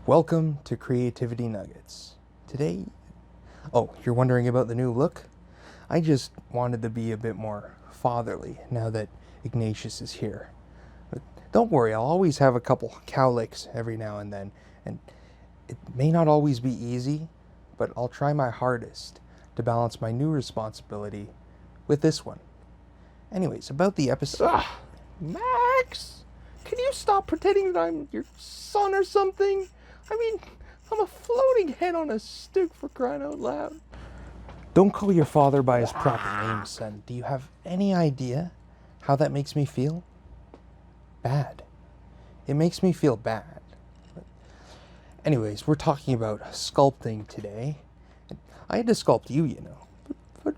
Welcome to Creativity Nuggets. Today, you're wondering about the new look? I just wanted to be a bit more fatherly now that Ignatius is here. But don't worry, I'll always have a couple cowlicks every now and then, and it may not always be easy, but I'll try my hardest to balance my new responsibility with this one. Anyways, about the episode... Max! Can you stop pretending that I'm your son or something? I mean, I'm a floating head on a stick, for crying out loud. Don't call your father by his proper name, son. Do you have any idea how that makes me feel? Bad. It makes me feel bad. But anyways, we're talking about sculpting today. I had to sculpt you, you know.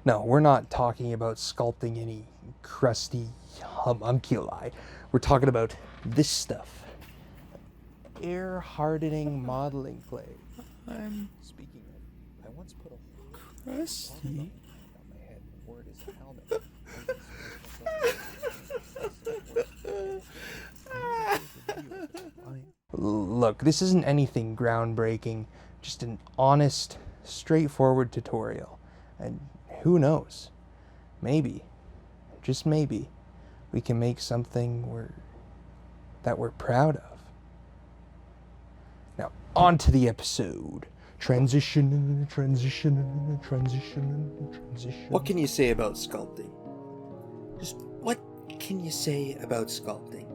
No, we're not talking about sculpting any crusty homunculi. We're talking about this stuff. Air hardening modeling clay. I'm Speaking of, I once put a crusty. on my head. The word is helmet. Look, this isn't anything groundbreaking, just an honest, straightforward tutorial. And who knows? Maybe, just maybe, we can make something that we're proud of. Now, on to the episode. Transition. What can you say about sculpting? Just what can you say about sculpting?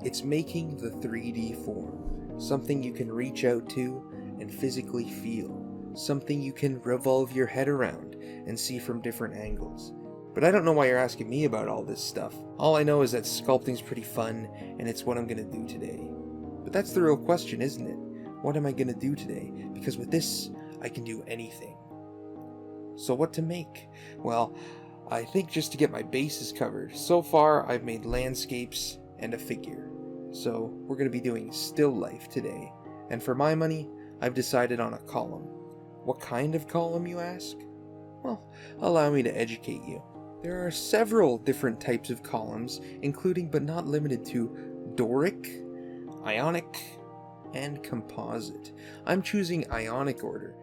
It's making the 3D form, something you can reach out to and physically feel, something you can revolve your head around and see from different angles. But I don't know why you're asking me about all this stuff. All I know is that sculpting's pretty fun, and it's what I'm gonna do today. But that's the real question, isn't it? What am I gonna do today? Because with this, I can do anything. So what to make? Well, I think just to get my bases covered, so far I've made landscapes and a figure. So we're gonna be doing still life today. And for my money, I've decided on a column. What kind of column, you ask? Well, allow me to educate you. There are several different types of columns, including but not limited to Doric, Ionic, and Composite. I'm choosing Ionic order.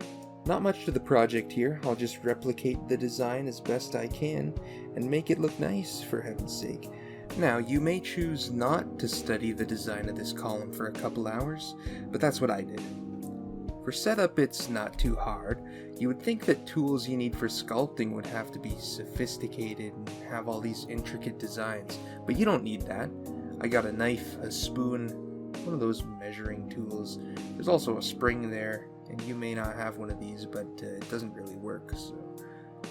Not much to the project here, I'll just replicate the design as best I can and make it look nice, for heaven's sake. Now, you may choose not to study the design of this column for a couple hours, but that's what I did. For setup, it's not too hard. You would think that tools you need for sculpting would have to be sophisticated and have all these intricate designs, but you don't need that. I got a knife, a spoon, one of those measuring tools. There's also a spring there, and you may not have one of these, but it doesn't really work. So,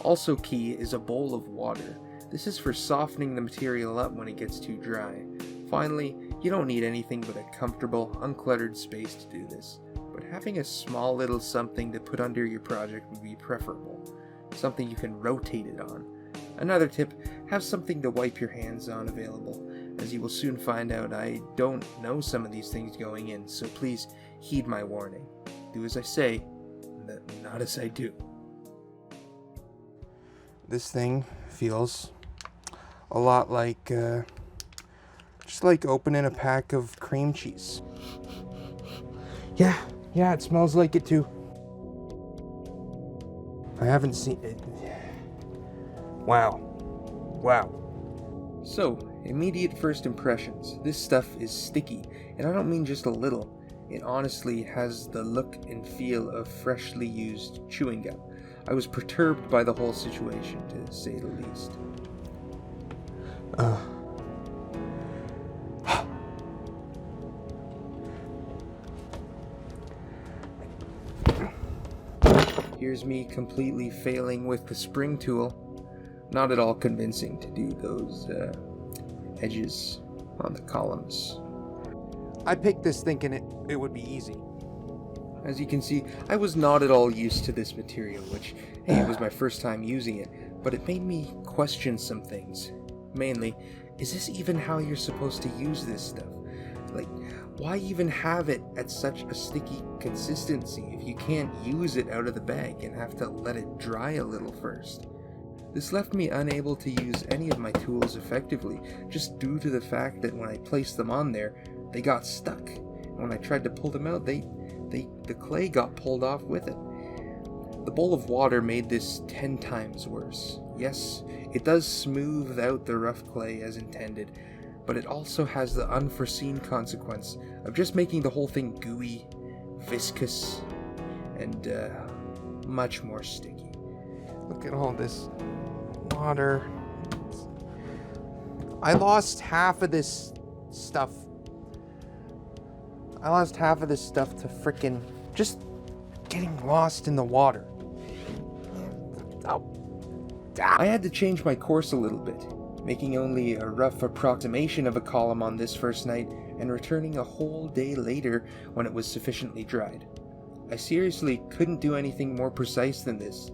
also key is a bowl of water. This is for softening the material up when it gets too dry. Finally, you don't need anything but a comfortable, uncluttered space to do this. But having a small little something to put under your project would be preferable. Something you can rotate it on. Another tip, have something to wipe your hands on available. As you will soon find out, I don't know some of these things going in, so please heed my warning. Do as I say, not as I do. This thing feels a lot like, just like opening a pack of cream cheese. Yeah, it smells like it too. I haven't seen it. Wow. So, immediate first impressions. This stuff is sticky, and I don't mean just a little. It honestly has the look and feel of freshly used chewing gum. I was perturbed by the whole situation, to say the least. Here's me completely failing with the spring tool. Not at all convincing to do those edges on the columns. I picked this thinking it would be easy. As you can see, I was not at all used to this material, which, hey, it was my first time using it, but it made me question some things. Mainly, is this even how you're supposed to use this stuff? Like, Why even have it at such a sticky consistency if you can't use it out of the bag and have to let it dry a little first? This left me unable to use any of my tools effectively, just due to the fact that when I placed them on there, they got stuck. And when I tried to pull them out, the clay got pulled off with it. The bowl of water made this 10 times worse. Yes, it does smooth out the rough clay as intended, but it also has the unforeseen consequence of just making the whole thing gooey, viscous, and much more sticky. Look at all this water. I lost half of this stuff. I lost half of this stuff to frickin' just getting lost in the water. I had to change my course a little bit, making only a rough approximation of a column on this first night and returning a whole day later when it was sufficiently dried. I seriously couldn't do anything more precise than this.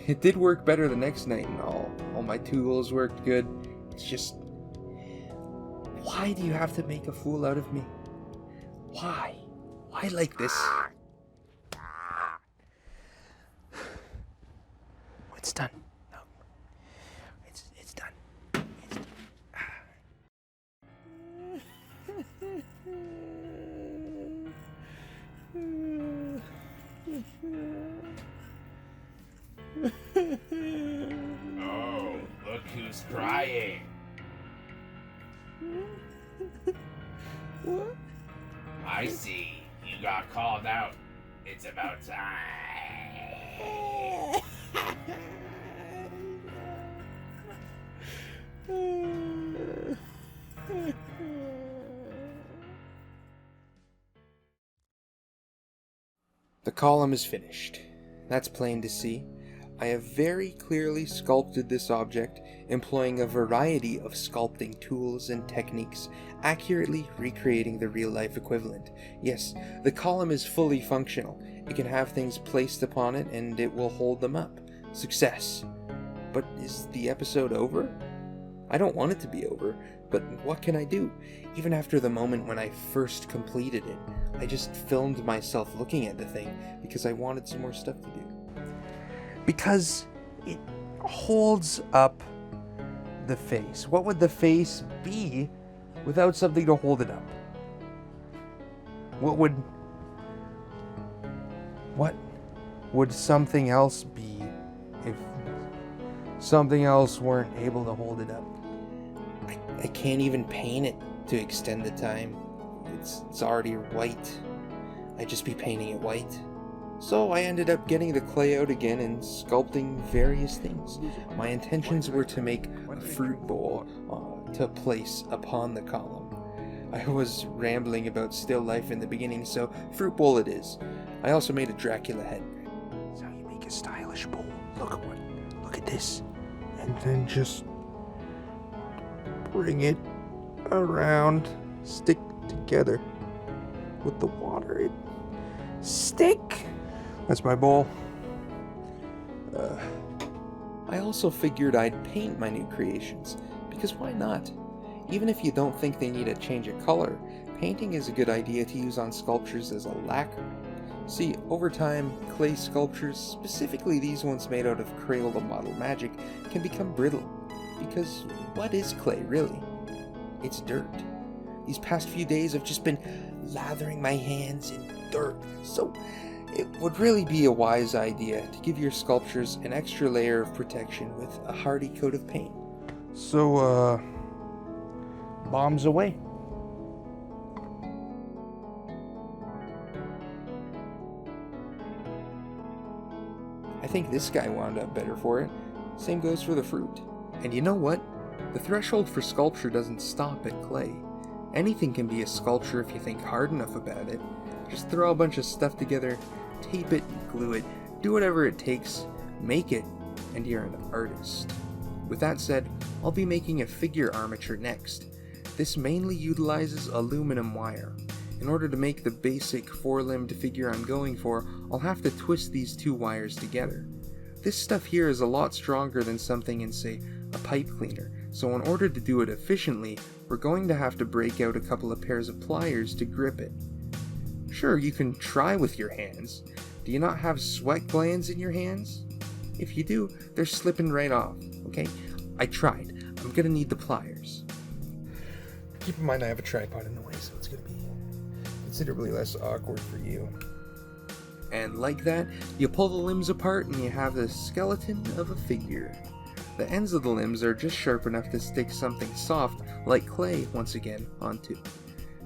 It did work better the next night and all my tools worked good. It's just, why do you have to make a fool out of me? Why? Why like this? It's done. No. It's done. Oh, look who's crying. What? I see. You got called out. It's about time. The column is finished. That's plain to see. I have very clearly sculpted this object, employing a variety of sculpting tools and techniques, accurately recreating the real-life equivalent. Yes, the column is fully functional. It can have things placed upon it and it will hold them up. Success. But is the episode over? I don't want it to be over, but what can I do? Even after the moment when I first completed it, I just filmed myself looking at the thing because I wanted some more stuff to do. Because it holds up the face. What would the face be without something to hold it up? What would something else be if something else weren't able to hold it up? I can't even paint it to extend the time. It's already white. I'd just be painting it white. So I ended up getting the clay out again and sculpting various things. My intentions were to make a fruit bowl to place upon the column. I was rambling about still life in the beginning, so fruit bowl it is. I also made a Dracula head. That's how you make a stylish bowl. Look at this. And then just bring it around, stick together with the water. Stick! That's my bowl. I also figured I'd paint my new creations, because why not? Even if you don't think they need a change of color, painting is a good idea to use on sculptures as a lacquer. See, over time, clay sculptures, specifically these ones made out of Crayola Model Magic, can become brittle. Because what is clay, really? It's dirt. These past few days I've just been lathering my hands in dirt, so it would really be a wise idea to give your sculptures an extra layer of protection with a hardy coat of paint. So, bombs away. I think this guy wound up better for it. Same goes for the fruit. And you know what? The threshold for sculpture doesn't stop at clay. Anything can be a sculpture if you think hard enough about it. Just throw a bunch of stuff together, tape it, glue it, do whatever it takes, make it, and you're an artist. With that said, I'll be making a figure armature next. This mainly utilizes aluminum wire. In order to make the basic four-limbed figure I'm going for, I'll have to twist these two wires together. This stuff here is a lot stronger than something in, say, a pipe cleaner, So in order to do it efficiently, we're going to have to break out a couple of pairs of pliers to grip it. Sure, you can try with your hands. Do you not have sweat glands in your hands? If you do, they're slipping right off, okay? I tried. I'm gonna need the pliers. Keep in mind I have a tripod in the way, so it's gonna be considerably less awkward for you. And like that, you pull the limbs apart and you have the skeleton of a figure. The ends of the limbs are just sharp enough to stick something soft, like clay, once again, onto.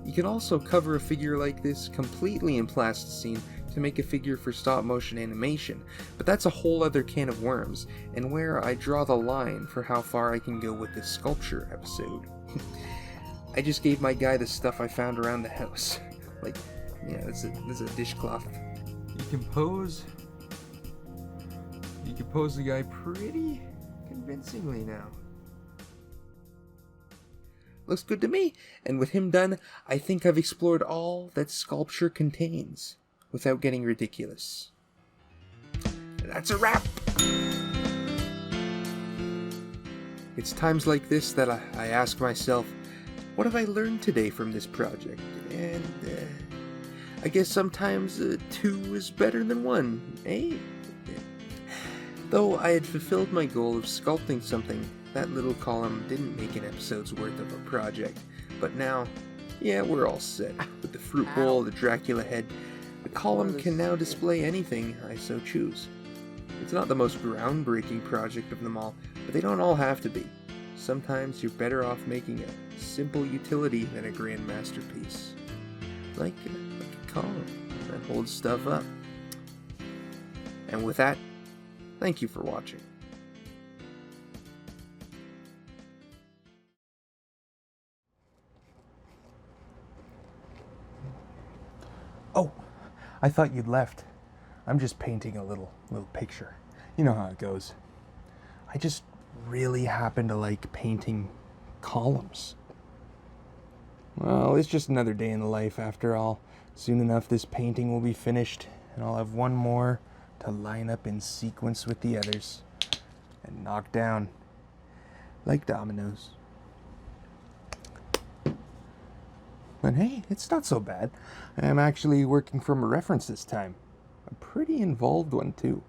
You can also cover a figure like this completely in plasticine to make a figure for stop motion animation, but that's a whole other can of worms, and where I draw the line for how far I can go with this sculpture episode. I just gave my guy the stuff I found around the house. Like, yeah, this is a dishcloth. You can pose the guy pretty convincingly now. Looks good to me, and with him done, I think I've explored all that sculpture contains, without getting ridiculous. That's a wrap! It's times like this that I ask myself, what have I learned today from this project? And I guess sometimes 2 is better than 1, eh? Though I had fulfilled my goal of sculpting something, that little column didn't make an episode's worth of a project. But now, yeah, we're all set. With the fruit bowl, the Dracula head, the column can now display anything I so choose. It's not the most groundbreaking project of them all, but they don't all have to be. Sometimes you're better off making a simple utility than a grand masterpiece. Like a column that holds stuff up. And with that, thank you for watching. Oh, I thought you'd left. I'm just painting a little picture. You know how it goes. I just really happen to like painting columns. Well, it's just another day in the life after all. Soon enough this painting will be finished, and I'll have one more to line up in sequence with the others and knock down like dominoes. But hey, it's not so bad. I'm actually working from a reference this time. A pretty involved one, too.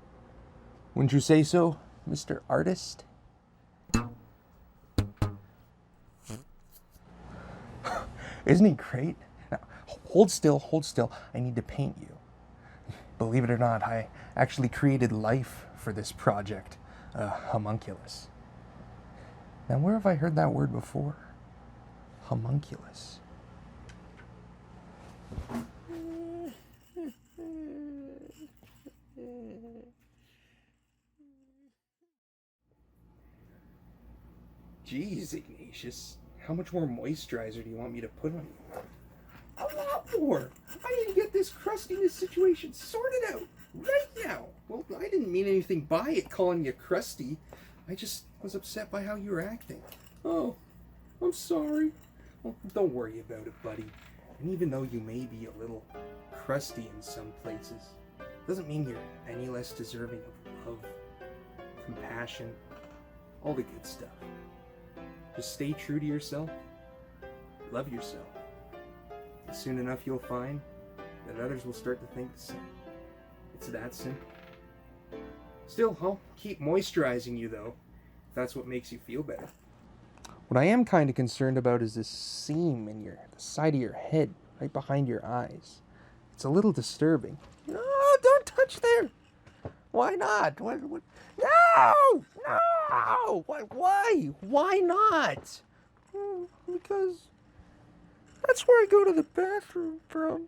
Wouldn't you say so, Mr. Artist? Isn't he great? Now, hold still. I need to paint you. Believe it or not, I actually created life for this project. Homunculus. Now, where have I heard that word before? Homunculus. Jeez, Ignatius. How much more moisturizer do you want me to put on you? A lot more! I need to get this crustiness situation sorted out right now! Well, I didn't mean anything by it calling you crusty. I just was upset by how you were acting. Oh, I'm sorry. Well, don't worry about it, buddy. And even though you may be a little crusty in some places, doesn't mean you're any less deserving of love, compassion, all the good stuff. Just stay true to yourself. Love yourself. And soon enough you'll find that others will start to think the same. It's that simple. Still, I'll keep moisturizing you though, if that's what makes you feel better. What I am kind of concerned about is this seam in the side of your head, right behind your eyes. It's a little disturbing. No, don't touch there. Why not? What? No! No! Why? Why not? Because that's where I go to the bathroom from.